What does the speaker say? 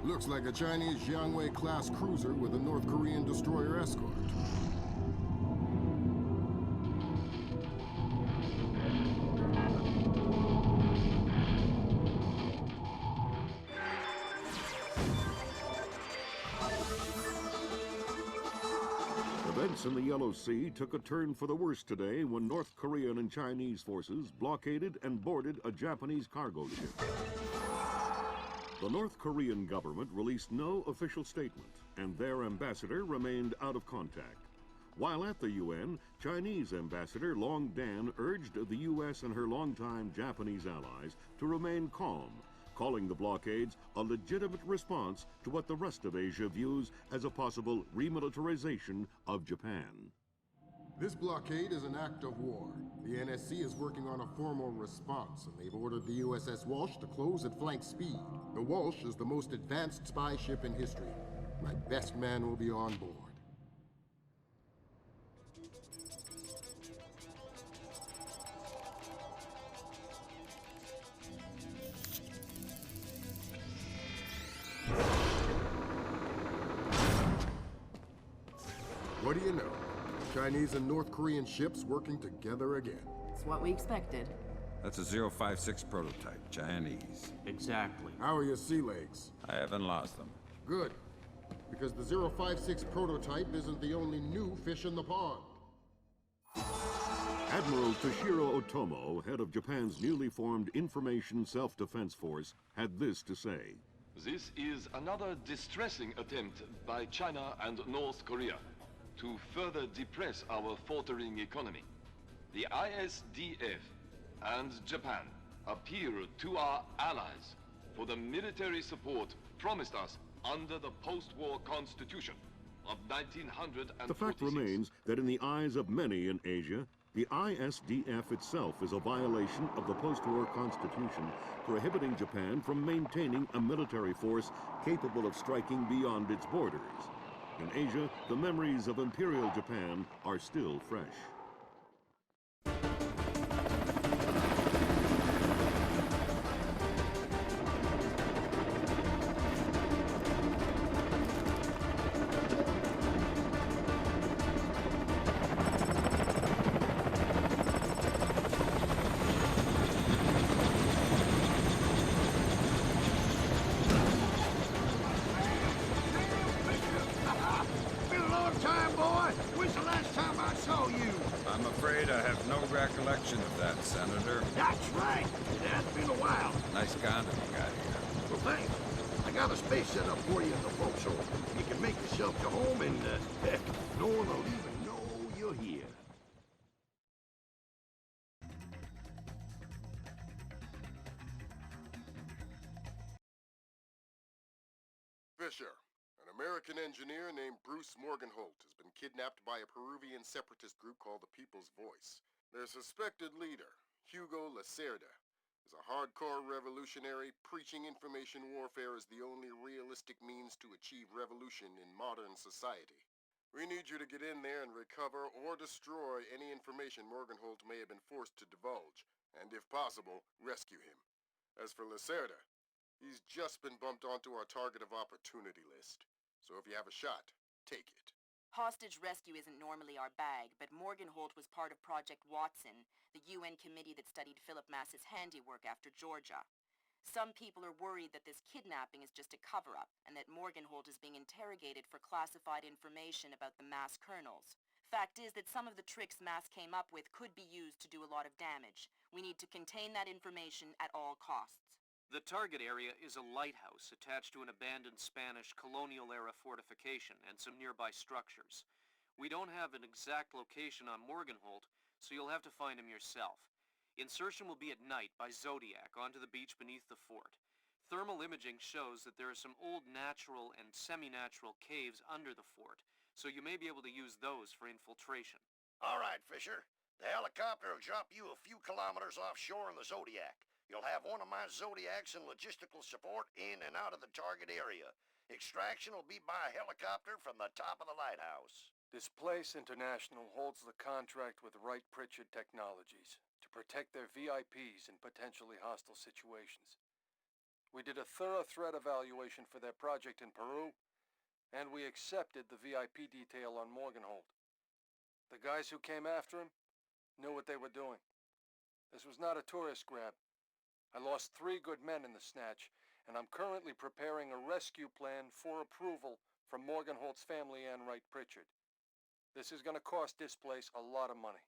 Looks like a Chinese Jiangwei-class cruiser with a North Korean destroyer escort. Events in the Yellow Sea took a turn for the worse today when North Korean and Chinese forces blockaded and boarded a Japanese cargo ship. The North Korean government released no official statement, and their ambassador remained out of contact. While at the UN, Chinese Ambassador Long Dan urged the U.S. and her longtime Japanese allies to remain calm, calling the blockades a legitimate response to what the rest of Asia views as a possible remilitarization of Japan. This blockade is an act of war. The NSC is working on a formal response, and they've ordered the USS Walsh to close at flank speed. The Walsh is the most advanced spy ship in history. My best man will be on board. What do you know? Chinese and North Korean ships working together again. It's what we expected. That's a 056 prototype, Chinese. Exactly. How are your sea legs? I haven't lost them. Good. Because the 056 prototype isn't the only new fish in the pond. Admiral Toshiro Otomo, head of Japan's newly formed Information Self-Defense Force, had this to say. This is another distressing attempt by China and North Korea to further depress our faltering economy. The ISDF and Japan appeal to our allies for the military support promised us under the post-war constitution of 1946. The fact remains that in the eyes of many in Asia, the ISDF itself is a violation of the post-war constitution, prohibiting Japan from maintaining a military force capable of striking beyond its borders. In Asia, the memories of Imperial Japan are still fresh. I'm afraid I have no recollection of that, Senator. That's right. It has been a while. Nice condom you got here. Well, thanks. I got a space set up for you in the forecastle. You can make yourself to home and, heck, no one will even know you're here. Fisher, an American engineer named Bruce Morgenholt, has been kidnapped by a Peruvian separatist group called the People's Voice. Their suspected leader, Hugo Lacerda, is a hardcore revolutionary preaching information warfare as the only realistic means to achieve revolution in modern society. We need you to get in there and recover or destroy any information Morgenholt may have been forced to divulge, and if possible, rescue him. As for Lacerda, he's just been bumped onto our target of opportunity list. So if you have a shot, take it. Hostage rescue isn't normally our bag, but Morgenholt was part of Project Watson, the UN committee that studied Philip Mass's handiwork after Georgia. Some people are worried that this kidnapping is just a cover-up, and that Morgenholt is being interrogated for classified information about the Mass kernels. Fact is that some of the tricks Mass came up with could be used to do a lot of damage. We need to contain that information at all costs. The target area is a lighthouse attached to an abandoned Spanish colonial-era fortification and some nearby structures. We don't have an exact location on Morgenholt, so you'll have to find him yourself. Insertion will be at night by Zodiac onto the beach beneath the fort. Thermal imaging shows that there are some old natural and semi-natural caves under the fort, so you may be able to use those for infiltration. All right, Fisher. The helicopter will drop you a few kilometers offshore in the Zodiac. You'll have one of my Zodiacs and logistical support in and out of the target area. Extraction will be by helicopter from the top of the lighthouse. Displace International holds the contract with Wright Pritchard Technologies to protect their VIPs in potentially hostile situations. We did a thorough threat evaluation for their project in Peru, and we accepted the VIP detail on Morgenholt. The guys who came after him knew what they were doing. This was not a tourist grab. I lost 3 good men in the snatch, and I'm currently preparing a rescue plan for approval from Morgenholt's family and Wright Pritchard. This is going to cost Displace a lot of money.